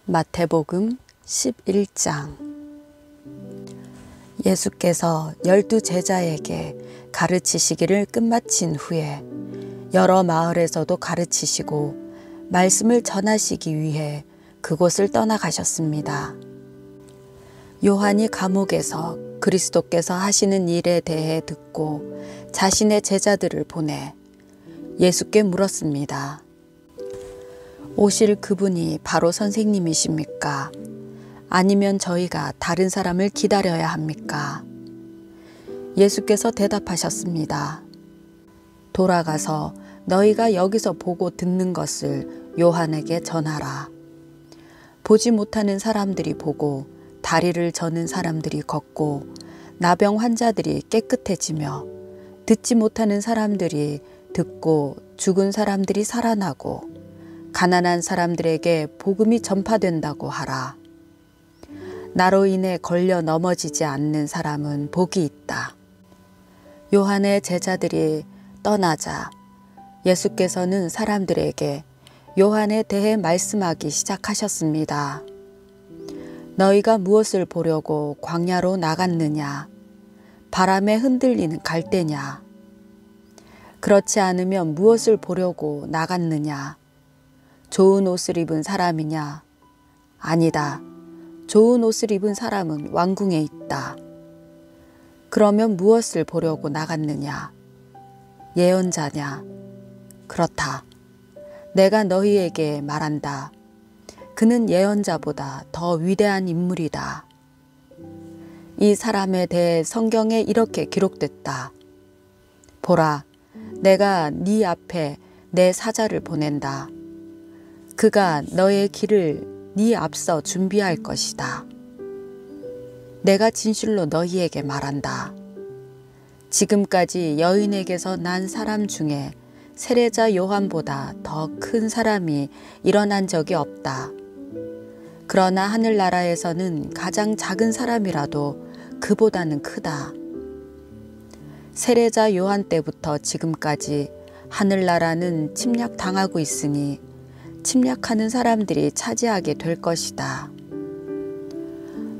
마태복음 11장. 예수께서 12제자에게 가르치시기를 끝마친 후에 여러 마을에서도 가르치시고 말씀을 전하시기 위해 그곳을 떠나가셨습니다. 요한이 감옥에서 그리스도께서 하시는 일에 대해 듣고 자신의 제자들을 보내 예수께 물었습니다. 오실 그분이 바로 선생님이십니까? 아니면 저희가 다른 사람을 기다려야 합니까? 예수께서 대답하셨습니다. 돌아가서 너희가 여기서 보고 듣는 것을 요한에게 전하라. 보지 못하는 사람들이 보고 다리를 저는 사람들이 걷고 나병 환자들이 깨끗해지며 듣지 못하는 사람들이 듣고 죽은 사람들이 살아나고 가난한 사람들에게 복음이 전파된다고 하라. 나로 인해 걸려 넘어지지 않는 사람은 복이 있다. 요한의 제자들이 떠나자 예수께서는 사람들에게 요한에 대해 말씀하기 시작하셨습니다. 너희가 무엇을 보려고 광야로 나갔느냐? 바람에 흔들리는 갈대냐? 그렇지 않으면 무엇을 보려고 나갔느냐? 좋은 옷을 입은 사람이냐? 아니다. 좋은 옷을 입은 사람은 왕궁에 있다. 그러면 무엇을 보려고 나갔느냐? 예언자냐? 그렇다. 내가 너희에게 말한다. 그는 예언자보다 더 위대한 인물이다. 이 사람에 대해 성경에 이렇게 기록됐다. 보라, 내가 네 앞에 내 사자를 보낸다. 그가 너의 길을 네 앞서 준비할 것이다. 내가 진실로 너희에게 말한다. 지금까지 여인에게서 난 사람 중에 세례자 요한보다 더 큰 사람이 일어난 적이 없다. 그러나 하늘나라에서는 가장 작은 사람이라도 그보다는 크다. 세례자 요한 때부터 지금까지 하늘나라는 침략당하고 있으니 침략하는 사람들이 차지하게 될 것이다.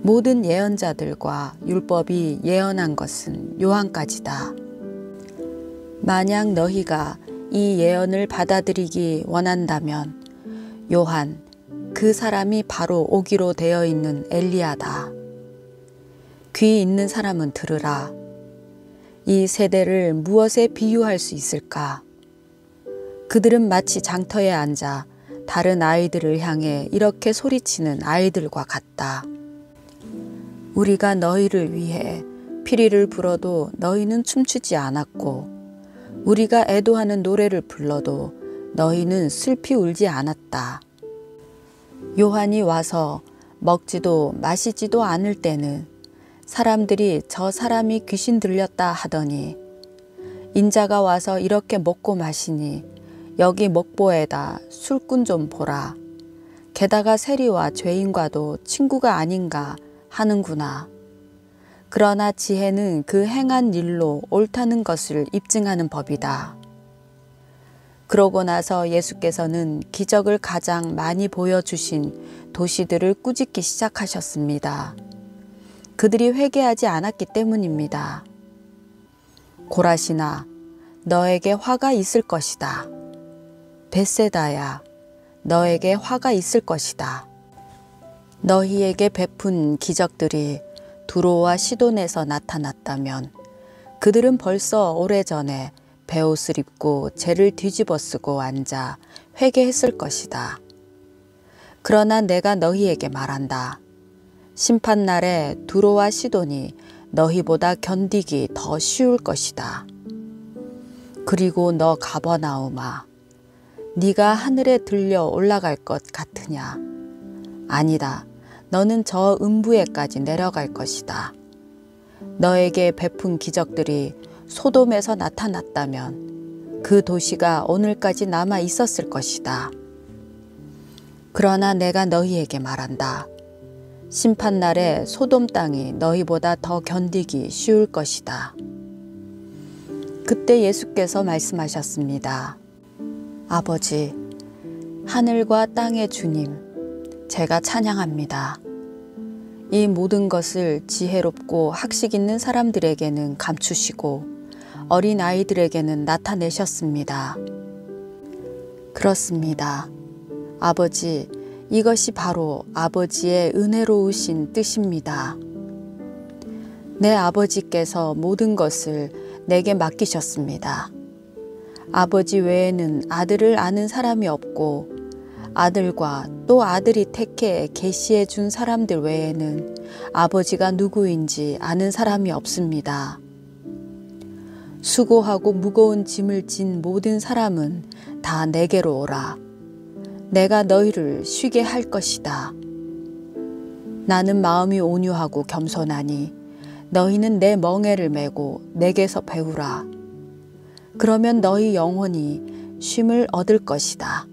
모든 예언자들과 율법이 예언한 것은 요한까지다. 만약 너희가 이 예언을 받아들이기 원한다면 요한, 그 사람이 바로 오기로 되어 있는 엘리야다. 귀 있는 사람은 들으라. 이 세대를 무엇에 비유할 수 있을까? 그들은 마치 장터에 앉아 다른 아이들을 향해 이렇게 소리치는 아이들과 같다. 우리가 너희를 위해 피리를 불어도 너희는 춤추지 않았고 우리가 애도하는 노래를 불러도 너희는 슬피 울지 않았다. 요한이 와서 먹지도 마시지도 않을 때는 사람들이 저 사람이 귀신 들렸다 하더니 인자가 와서 이렇게 먹고 마시니 여기 먹보에다 술꾼 좀 보라. 게다가 세리와 죄인과도 친구가 아닌가 하는구나. 그러나 지혜는 그 행한 일로 옳다는 것을 입증하는 법이다. 그러고 나서 예수께서는 기적을 가장 많이 보여주신 도시들을 꾸짖기 시작하셨습니다. 그들이 회개하지 않았기 때문입니다. 고라시나, 너에게 화가 있을 것이다. 벳세다야, 너에게 화가 있을 것이다. 너희에게 베푼 기적들이 두로와 시돈에서 나타났다면 그들은 벌써 오래전에 베옷을 입고 재를 뒤집어 쓰고 앉아 회개했을 것이다. 그러나 내가 너희에게 말한다. 심판날에 두로와 시돈이 너희보다 견디기 더 쉬울 것이다. 그리고 너 가버나움아, 네가 하늘에 들려 올라갈 것 같으냐? 아니다. 너는 저 음부에까지 내려갈 것이다. 너에게 베푼 기적들이 소돔에서 나타났다면 그 도시가 오늘까지 남아 있었을 것이다. 그러나 내가 너희에게 말한다. 심판날에 소돔 땅이 너희보다 더 견디기 쉬울 것이다. 그때 예수께서 말씀하셨습니다. 아버지, 하늘과 땅의 주님, 제가 찬양합니다. 이 모든 것을 지혜롭고 학식 있는 사람들에게는 감추시고 어린 아이들에게는 나타내셨습니다. 그렇습니다. 아버지, 이것이 바로 아버지의 은혜로우신 뜻입니다. 내 아버지께서 모든 것을 내게 맡기셨습니다. 아버지 외에는 아들을 아는 사람이 없고 아들과 또 아들이 택해 계시해 준 사람들 외에는 아버지가 누구인지 아는 사람이 없습니다. 수고하고 무거운 짐을 진 모든 사람은 다 내게로 오라. 내가 너희를 쉬게 할 것이다. 나는 마음이 온유하고 겸손하니 너희는 내 멍에를 메고 내게서 배우라. 그러면 너희 영혼이 쉼을 얻을 것이다.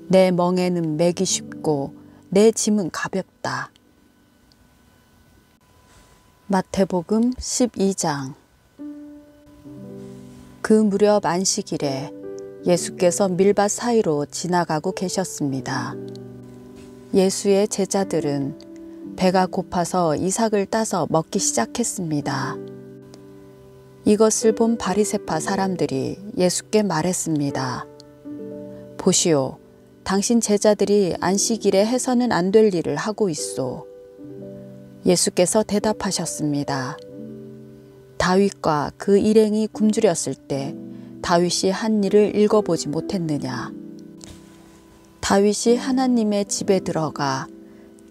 내 멍에는 매기 쉽고 내 짐은 가볍다. 마태복음 12장. 그 무렵 안식일에 예수께서 밀밭 사이로 지나가고 계셨습니다. 예수의 제자들은 배가 고파서 이삭을 따서 먹기 시작했습니다. 이것을 본 바리새파 사람들이 예수께 말했습니다. 보시오, 당신 제자들이 안식일에 해서는 안 될 일을 하고 있소. 예수께서 대답하셨습니다. 다윗과 그 일행이 굶주렸을 때 다윗이 한 일을 읽어보지 못했느냐. 다윗이 하나님의 집에 들어가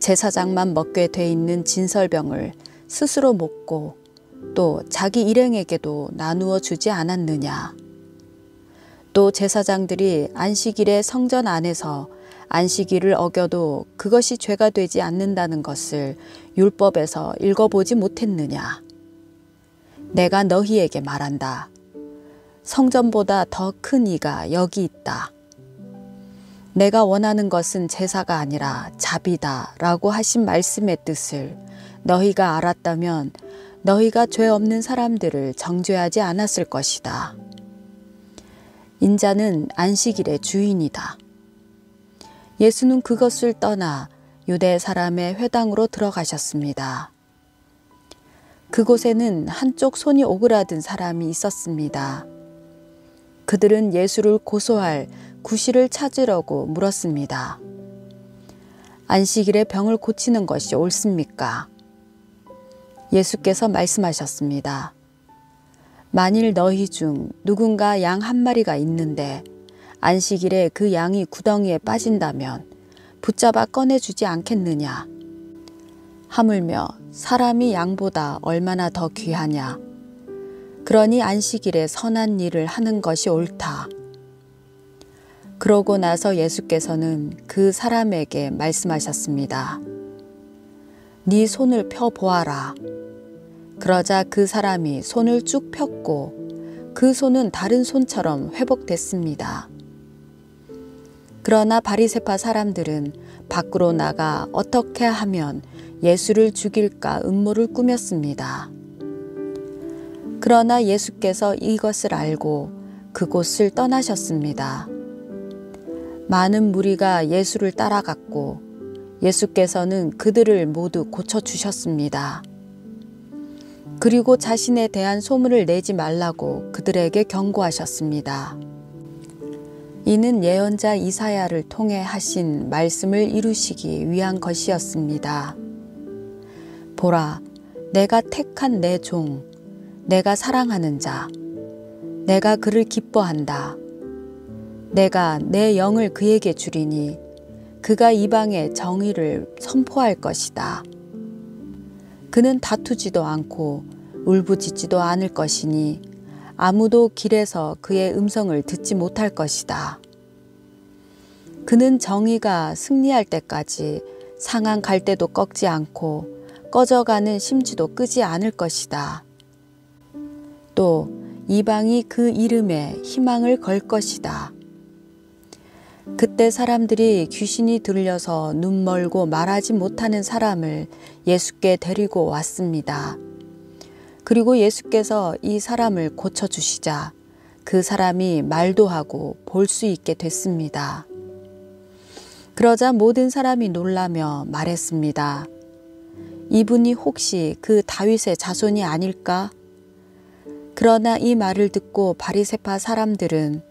제사장만 먹게 돼 있는 진설병을 스스로 먹고 또 자기 일행에게도 나누어 주지 않았느냐. 또 제사장들이 안식일에 성전 안에서 안식일을 어겨도 그것이 죄가 되지 않는다는 것을 율법에서 읽어보지 못했느냐. 내가 너희에게 말한다. 성전보다 더 큰 이가 여기 있다. 내가 원하는 것은 제사가 아니라 자비다 라고 하신 말씀의 뜻을 너희가 알았다면 너희가 죄 없는 사람들을 정죄하지 않았을 것이다. 인자는 안식일의 주인이다. 예수는 그것을 떠나 유대 사람의 회당으로 들어가셨습니다. 그곳에는 한쪽 손이 오그라든 사람이 있었습니다. 그들은 예수를 고소할 구실을 찾으려고 물었습니다. 안식일에 병을 고치는 것이 옳습니까? 예수께서 말씀하셨습니다. 만일 너희 중 누군가 양 한 마리가 있는데 안식일에 그 양이 구덩이에 빠진다면 붙잡아 꺼내주지 않겠느냐. 하물며 사람이 양보다 얼마나 더 귀하냐. 그러니 안식일에 선한 일을 하는 것이 옳다. 그러고 나서 예수께서는 그 사람에게 말씀하셨습니다. 네 손을 펴 보아라. 그러자 그 사람이 손을 쭉 폈고 그 손은 다른 손처럼 회복됐습니다. 그러나 바리새파 사람들은 밖으로 나가 어떻게 하면 예수를 죽일까 음모를 꾸몄습니다. 그러나 예수께서 이것을 알고 그곳을 떠나셨습니다. 많은 무리가 예수를 따라갔고 예수께서는 그들을 모두 고쳐주셨습니다. 그리고 자신에 대한 소문을 내지 말라고 그들에게 경고하셨습니다. 이는 예언자 이사야를 통해 하신 말씀을 이루시기 위한 것이었습니다. 보라, 내가 택한 내 종, 내가 사랑하는 자, 내가 그를 기뻐한다. 내가 내 영을 그에게 주리니 그가 이방에 정의를 선포할 것이다. 그는 다투지도 않고 울부짖지도 않을 것이니 아무도 길에서 그의 음성을 듣지 못할 것이다. 그는 정의가 승리할 때까지 상한 갈대도 꺾지 않고 꺼져가는 심지도 끄지 않을 것이다. 또 이방이 그 이름에 희망을 걸 것이다. 그때 사람들이 귀신이 들려서 눈 멀고 말하지 못하는 사람을 예수께 데리고 왔습니다. 그리고 예수께서 이 사람을 고쳐주시자 그 사람이 말도 하고 볼 수 있게 됐습니다. 그러자 모든 사람이 놀라며 말했습니다. 이분이 혹시 그 다윗의 자손이 아닐까? 그러나 이 말을 듣고 바리새파 사람들은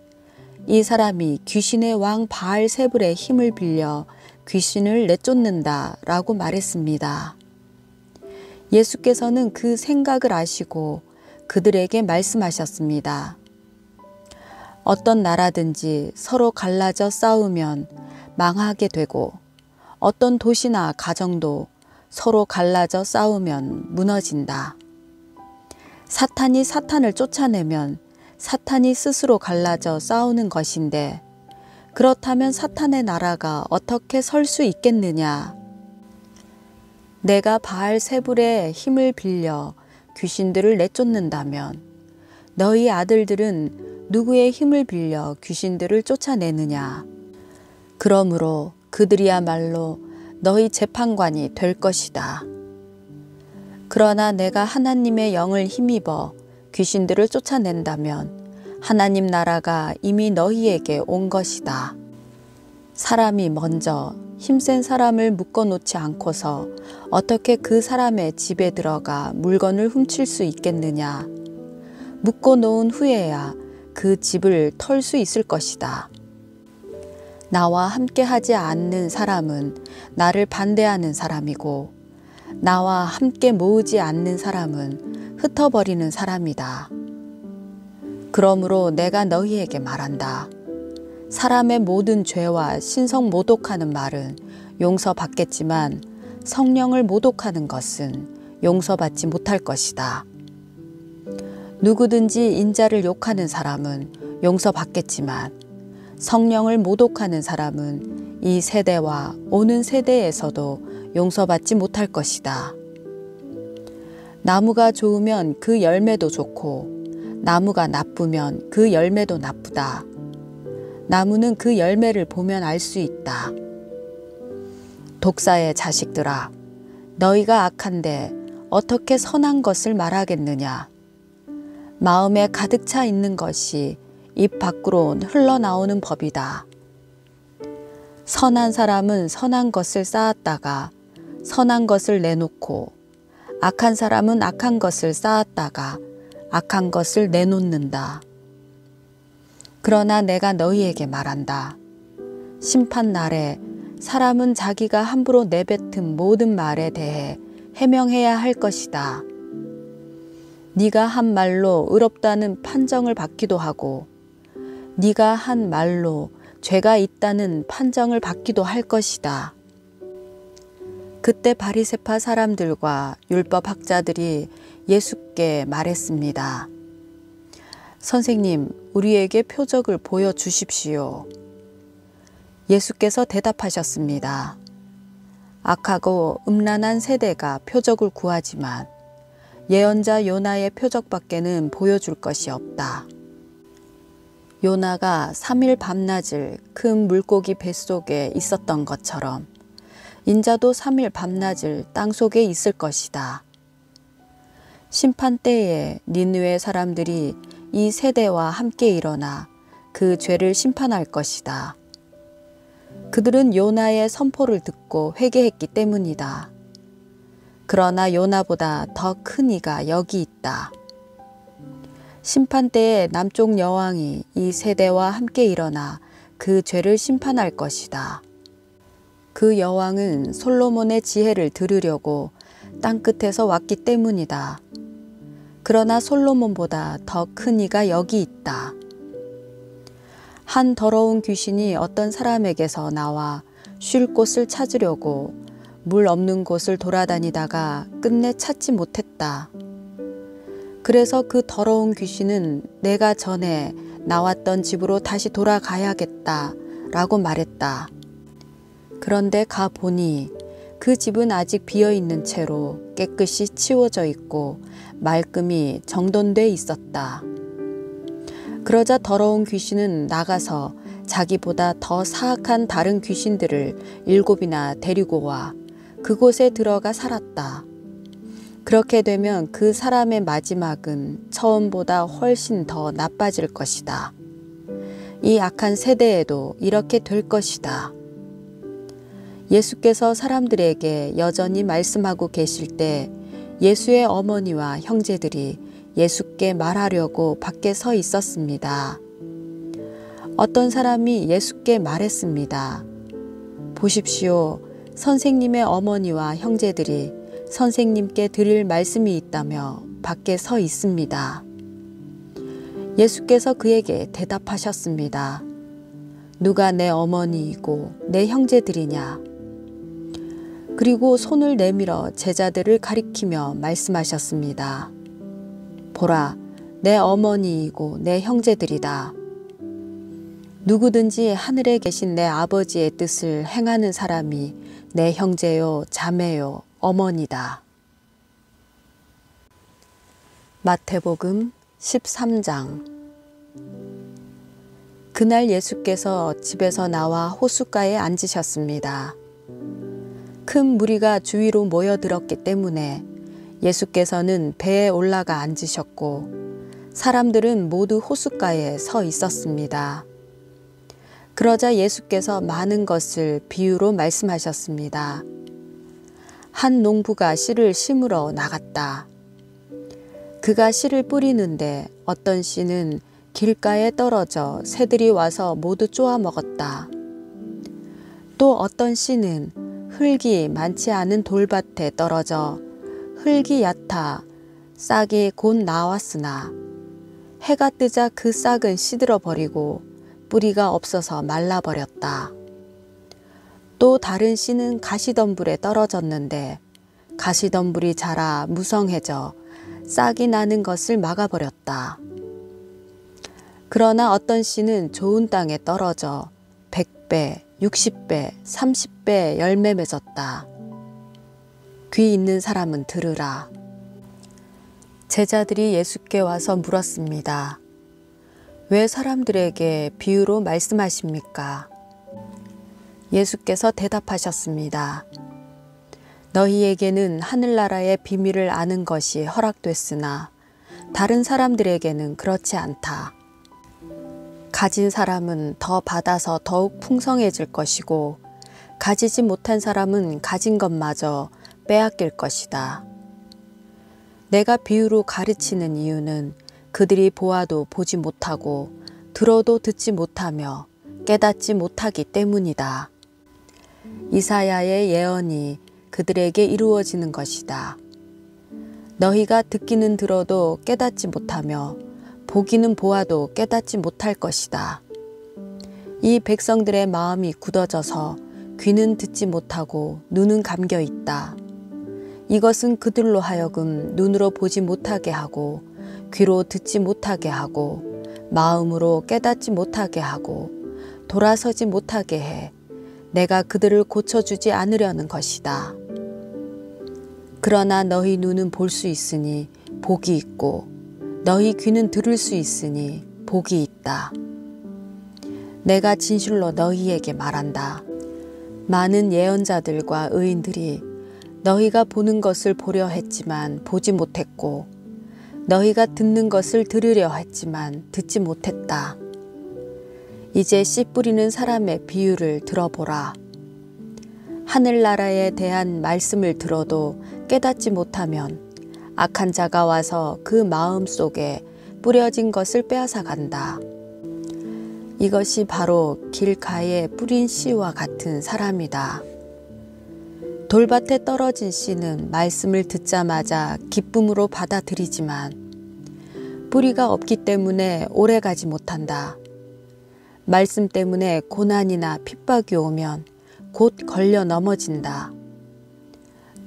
이 사람이 귀신의 왕 바알세불의 힘을 빌려 귀신을 내쫓는다 라고 말했습니다. 예수께서는 그 생각을 아시고 그들에게 말씀하셨습니다. 어떤 나라든지 서로 갈라져 싸우면 망하게 되고 어떤 도시나 가정도 서로 갈라져 싸우면 무너진다. 사탄이 사탄을 쫓아내면 사탄이 스스로 갈라져 싸우는 것인데 그렇다면 사탄의 나라가 어떻게 설 수 있겠느냐? 내가 바알세불의 힘을 빌려 귀신들을 내쫓는다면 너희 아들들은 누구의 힘을 빌려 귀신들을 쫓아내느냐? 그러므로 그들이야말로 너희 재판관이 될 것이다. 그러나 내가 하나님의 영을 힘입어 귀신들을 쫓아낸다면 하나님 나라가 이미 너희에게 온 것이다. 사람이 먼저 힘센 사람을 묶어놓지 않고서 어떻게 그 사람의 집에 들어가 물건을 훔칠 수 있겠느냐? 묶어놓은 후에야 그 집을 털 수 있을 것이다. 나와 함께하지 않는 사람은 나를 반대하는 사람이고 나와 함께 모으지 않는 사람은 흩어버리는 사람이다. 그러므로 내가 너희에게 말한다. 사람의 모든 죄와 신성 모독하는 말은 용서받겠지만 성령을 모독하는 것은 용서받지 못할 것이다. 누구든지 인자를 욕하는 사람은 용서받겠지만 성령을 모독하는 사람은 이 세대와 오는 세대에서도 용서받지 못할 것이다. 나무가 좋으면 그 열매도 좋고 나무가 나쁘면 그 열매도 나쁘다. 나무는 그 열매를 보면 알 수 있다. 독사의 자식들아, 너희가 악한데 어떻게 선한 것을 말하겠느냐? 마음에 가득 차 있는 것이 입 밖으로 흘러나오는 법이다. 선한 사람은 선한 것을 쌓았다가 선한 것을 내놓고 악한 사람은 악한 것을 쌓았다가 악한 것을 내놓는다. 그러나 내가 너희에게 말한다. 심판 날에 사람은 자기가 함부로 내뱉은 모든 말에 대해 해명해야 할 것이다. 네가 한 말로 의롭다는 판정을 받기도 하고 네가 한 말로 죄가 있다는 판정을 받기도 할 것이다. 그때 바리새파 사람들과 율법 학자들이 예수께 말했습니다. 선생님, 우리에게 표적을 보여주십시오. 예수께서 대답하셨습니다. 악하고 음란한 세대가 표적을 구하지만 예언자 요나의 표적밖에는 보여줄 것이 없다. 요나가 3일 밤낮을 큰 물고기 뱃속에 있었던 것처럼 인자도 3일 밤낮을 땅속에 있을 것이다. 심판 때에 니느웨 사람들이 이 세대와 함께 일어나 그 죄를 심판할 것이다. 그들은 요나의 선포를 듣고 회개했기 때문이다. 그러나 요나보다 더 큰 이가 여기 있다. 심판 때에 남쪽 여왕이 이 세대와 함께 일어나 그 죄를 심판할 것이다. 그 여왕은 솔로몬의 지혜를 들으려고 땅끝에서 왔기 때문이다. 그러나 솔로몬보다 더 큰 이가 여기 있다. 한 더러운 귀신이 어떤 사람에게서 나와 쉴 곳을 찾으려고 물 없는 곳을 돌아다니다가 끝내 찾지 못했다. 그래서 그 더러운 귀신은 내가 전에 나왔던 집으로 다시 돌아가야겠다 라고 말했다. 그런데 가보니 그 집은 아직 비어있는 채로 깨끗이 치워져 있고 말끔히 정돈돼 있었다. 그러자 더러운 귀신은 나가서 자기보다 더 사악한 다른 귀신들을 7이나 데리고 와 그곳에 들어가 살았다. 그렇게 되면 그 사람의 마지막은 처음보다 훨씬 더 나빠질 것이다. 이 악한 세대에도 이렇게 될 것이다. 예수께서 사람들에게 여전히 말씀하고 계실 때 예수의 어머니와 형제들이 예수께 말하려고 밖에 서 있었습니다. 어떤 사람이 예수께 말했습니다. 보십시오. 선생님의 어머니와 형제들이 선생님께 드릴 말씀이 있다며 밖에 서 있습니다. 예수께서 그에게 대답하셨습니다. 누가 내 어머니이고 내 형제들이냐? 그리고 손을 내밀어 제자들을 가리키며 말씀하셨습니다. 보라, 내 어머니이고 내 형제들이다. 누구든지 하늘에 계신 내 아버지의 뜻을 행하는 사람이 내 형제요, 자매요, 어머니다. 마태복음 13장. 그날 예수께서 집에서 나와 호숫가에 앉으셨습니다. 큰 무리가 주위로 모여들었기 때문에 예수께서는 배에 올라가 앉으셨고 사람들은 모두 호숫가에 서 있었습니다. 그러자 예수께서 많은 것을 비유로 말씀하셨습니다. 한 농부가 씨를 심으러 나갔다. 그가 씨를 뿌리는데 어떤 씨는 길가에 떨어져 새들이 와서 모두 쪼아 먹었다. 또 어떤 씨는 흙이 많지 않은 돌밭에 떨어져 흙이 얕아 싹이 곧 나왔으나 해가 뜨자 그 싹은 시들어 버리고 뿌리가 없어서 말라버렸다. 또 다른 씨는 가시덤불에 떨어졌는데 가시덤불이 자라 무성해져 싹이 나는 것을 막아버렸다. 그러나 어떤 씨는 좋은 땅에 떨어져 100배, 60배, 30배 열매 맺었다. 귀 있는 사람은 들으라. 제자들이 예수께 와서 물었습니다. 왜 사람들에게 비유로 말씀하십니까? 예수께서 대답하셨습니다. 너희에게는 하늘나라의 비밀을 아는 것이 허락됐으나 다른 사람들에게는 그렇지 않다. 가진 사람은 더 받아서 더욱 풍성해질 것이고 가지지 못한 사람은 가진 것마저 빼앗길 것이다. 내가 비유로 가르치는 이유는 그들이 보아도 보지 못하고 들어도 듣지 못하며 깨닫지 못하기 때문이다. 이사야의 예언이 그들에게 이루어지는 것이다. 너희가 듣기는 들어도 깨닫지 못하며 보기는 보아도 깨닫지 못할 것이다. 이 백성들의 마음이 굳어져서 귀는 듣지 못하고 눈은 감겨 있다. 이것은 그들로 하여금 눈으로 보지 못하게 하고 귀로 듣지 못하게 하고 마음으로 깨닫지 못하게 하고 돌아서지 못하게 해 내가 그들을 고쳐주지 않으려는 것이다. 그러나 너희 눈은 볼 수 있으니 복이 있고 너희 귀는 들을 수 있으니 복이 있다. 내가 진실로 너희에게 말한다. 많은 예언자들과 의인들이 너희가 보는 것을 보려 했지만 보지 못했고 너희가 듣는 것을 들으려 했지만 듣지 못했다. 이제 씨 뿌리는 사람의 비유를 들어보라. 하늘나라에 대한 말씀을 들어도 깨닫지 못하면 악한 자가 와서 그 마음 속에 뿌려진 것을 빼앗아 간다. 이것이 바로 길가에 뿌린 씨와 같은 사람이다. 돌밭에 떨어진 씨는 말씀을 듣자마자 기쁨으로 받아들이지만 뿌리가 없기 때문에 오래가지 못한다. 말씀 때문에 고난이나 핍박이 오면 곧 걸려 넘어진다.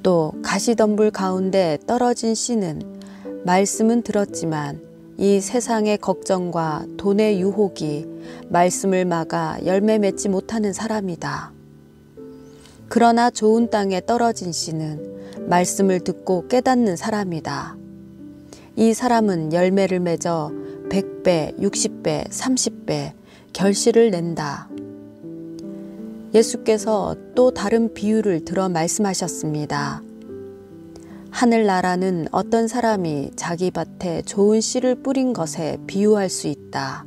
또 가시덤불 가운데 떨어진 씨는 말씀은 들었지만 이 세상의 걱정과 돈의 유혹이 말씀을 막아 열매 맺지 못하는 사람이다. 그러나 좋은 땅에 떨어진 씨는 말씀을 듣고 깨닫는 사람이다. 이 사람은 열매를 맺어 100배, 60배, 30배 결실을 낸다. 예수께서 또 다른 비유를 들어 말씀하셨습니다. 하늘나라는 어떤 사람이 자기 밭에 좋은 씨를 뿌린 것에 비유할 수 있다.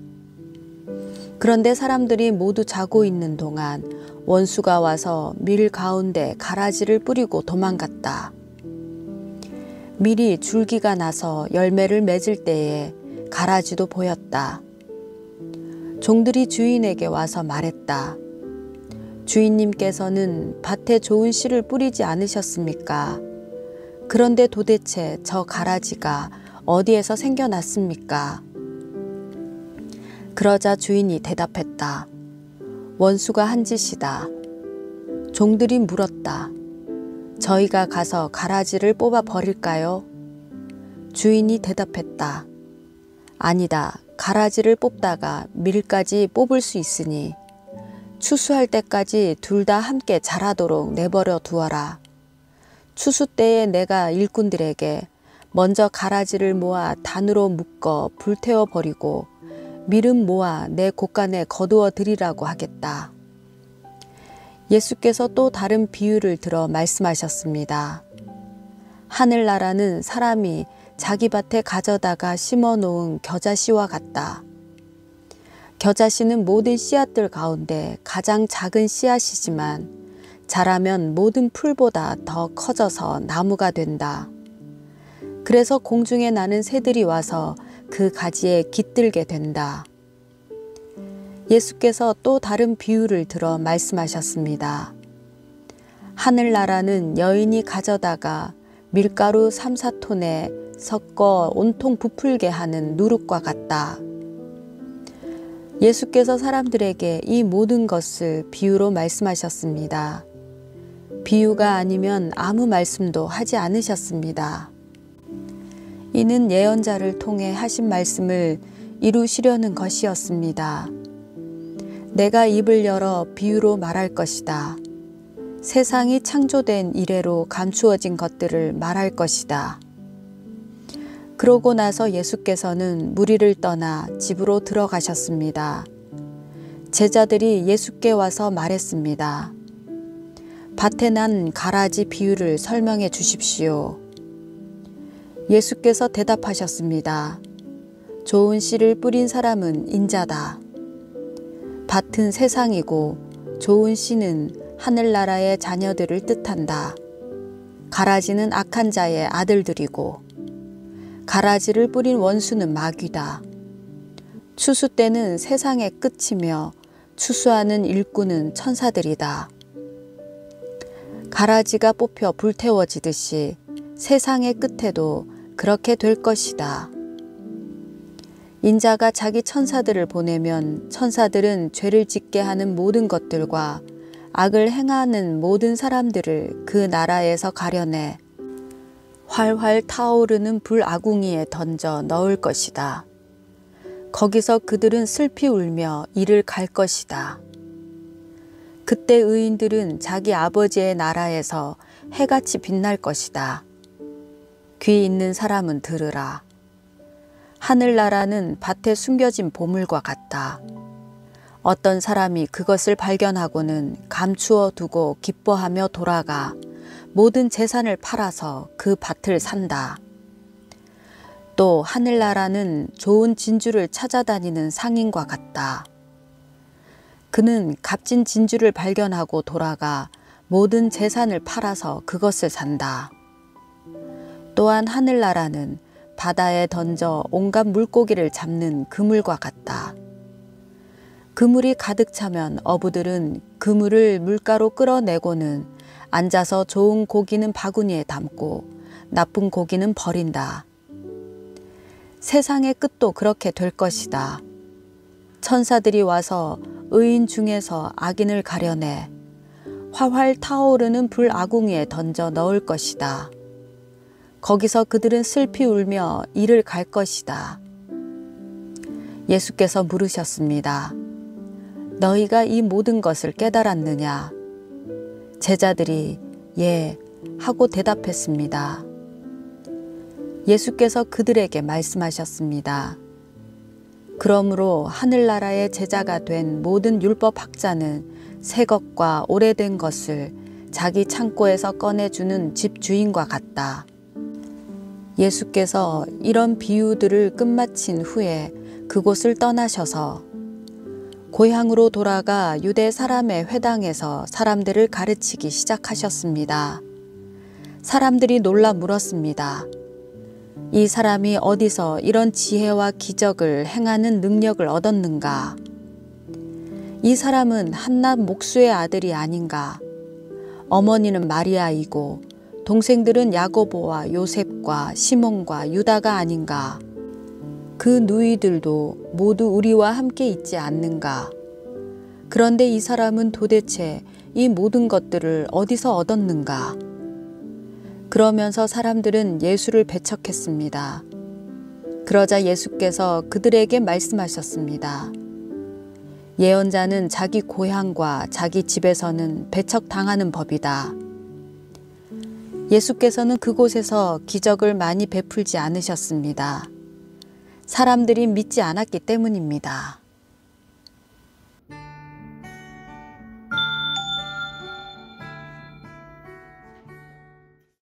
그런데 사람들이 모두 자고 있는 동안 원수가 와서 밀 가운데 가라지를 뿌리고 도망갔다. 밀이 줄기가 나서 열매를 맺을 때에 가라지도 보였다. 종들이 주인에게 와서 말했다. 주인님께서는 밭에 좋은 씨를 뿌리지 않으셨습니까? 그런데 도대체 저 가라지가 어디에서 생겨났습니까? 그러자 주인이 대답했다. 원수가 한 짓이다. 종들이 물었다. 저희가 가서 가라지를 뽑아 버릴까요? 주인이 대답했다. 아니다. 가라지를 뽑다가 밀까지 뽑을 수 있으니 추수할 때까지 둘 다 함께 자라도록 내버려 두어라. 추수 때에 내가 일꾼들에게 먼저 가라지를 모아 단으로 묶어 불태워 버리고 밀은 모아 내 곳간에 거두어 드리라고 하겠다. 예수께서 또 다른 비유를 들어 말씀하셨습니다. 하늘나라는 사람이 자기 밭에 가져다가 심어 놓은 겨자씨와 같다. 겨자씨는 모든 씨앗들 가운데 가장 작은 씨앗이지만 자라면 모든 풀보다 더 커져서 나무가 된다. 그래서 공중에 나는 새들이 와서 그 가지에 깃들게 된다. 예수께서 또 다른 비유를 들어 말씀하셨습니다. 하늘나라는 여인이 가져다가 밀가루 3-4톤에 섞어 온통 부풀게 하는 누룩과 같다. 예수께서 사람들에게 이 모든 것을 비유로 말씀하셨습니다. 비유가 아니면 아무 말씀도 하지 않으셨습니다. 이는 예언자를 통해 하신 말씀을 이루시려는 것이었습니다. 내가 입을 열어 비유로 말할 것이다. 세상이 창조된 이래로 감추어진 것들을 말할 것이다. 그러고 나서 예수께서는 무리를 떠나 집으로 들어가셨습니다. 제자들이 예수께 와서 말했습니다. 밭에 난 가라지 비유를 설명해 주십시오. 예수께서 대답하셨습니다. 좋은 씨를 뿌린 사람은 인자다. 밭은 세상이고 좋은 씨는 하늘나라의 자녀들을 뜻한다. 가라지는 악한 자의 아들들이고 가라지를 뿌린 원수는 마귀다. 추수 때는 세상의 끝이며 추수하는 일꾼은 천사들이다. 가라지가 뽑혀 불태워지듯이 세상의 끝에도 그렇게 될 것이다. 인자가 자기 천사들을 보내면 천사들은 죄를 짓게 하는 모든 것들과 악을 행하는 모든 사람들을 그 나라에서 가려내 활활 타오르는 불아궁이에 던져 넣을 것이다. 거기서 그들은 슬피 울며 이를 갈 것이다. 그때 의인들은 자기 아버지의 나라에서 해같이 빛날 것이다. 귀 있는 사람은 들으라. 하늘나라는 밭에 숨겨진 보물과 같다. 어떤 사람이 그것을 발견하고는 감추어 두고 기뻐하며 돌아가 모든 재산을 팔아서 그 밭을 산다. 또 하늘나라는 좋은 진주를 찾아다니는 상인과 같다. 그는 값진 진주를 발견하고 돌아가 모든 재산을 팔아서 그것을 산다. 또한 하늘나라는 바다에 던져 온갖 물고기를 잡는 그물과 같다. 그물이 가득 차면 어부들은 그물을 물가로 끌어내고는 앉아서 좋은 고기는 바구니에 담고 나쁜 고기는 버린다. 세상의 끝도 그렇게 될 것이다. 천사들이 와서 의인 중에서 악인을 가려내 활활 타오르는 불아궁이에 던져 넣을 것이다. 거기서 그들은 슬피 울며 이를 갈 것이다. 예수께서 물으셨습니다. 너희가 이 모든 것을 깨달았느냐? 제자들이 예 하고 대답했습니다. 예수께서 그들에게 말씀하셨습니다. 그러므로 하늘나라의 제자가 된 모든 율법학자는 새 것과 오래된 것을 자기 창고에서 꺼내주는 집주인과 같다. 예수께서 이런 비유들을 끝마친 후에 그곳을 떠나셔서 고향으로 돌아가 유대 사람의 회당에서 사람들을 가르치기 시작하셨습니다. 사람들이 놀라 물었습니다. 이 사람이 어디서 이런 지혜와 기적을 행하는 능력을 얻었는가? 이 사람은 한낱 목수의 아들이 아닌가? 어머니는 마리아이고 동생들은 야고보와 요셉과 시몬과 유다가 아닌가? 그 누이들도 모두 우리와 함께 있지 않는가? 그런데 이 사람은 도대체 이 모든 것들을 어디서 얻었는가? 그러면서 사람들은 예수를 배척했습니다. 그러자 예수께서 그들에게 말씀하셨습니다. 예언자는 자기 고향과 자기 집에서는 배척당하는 법이다. 예수께서는 그곳에서 기적을 많이 베풀지 않으셨습니다. 사람들이 믿지 않았기 때문입니다.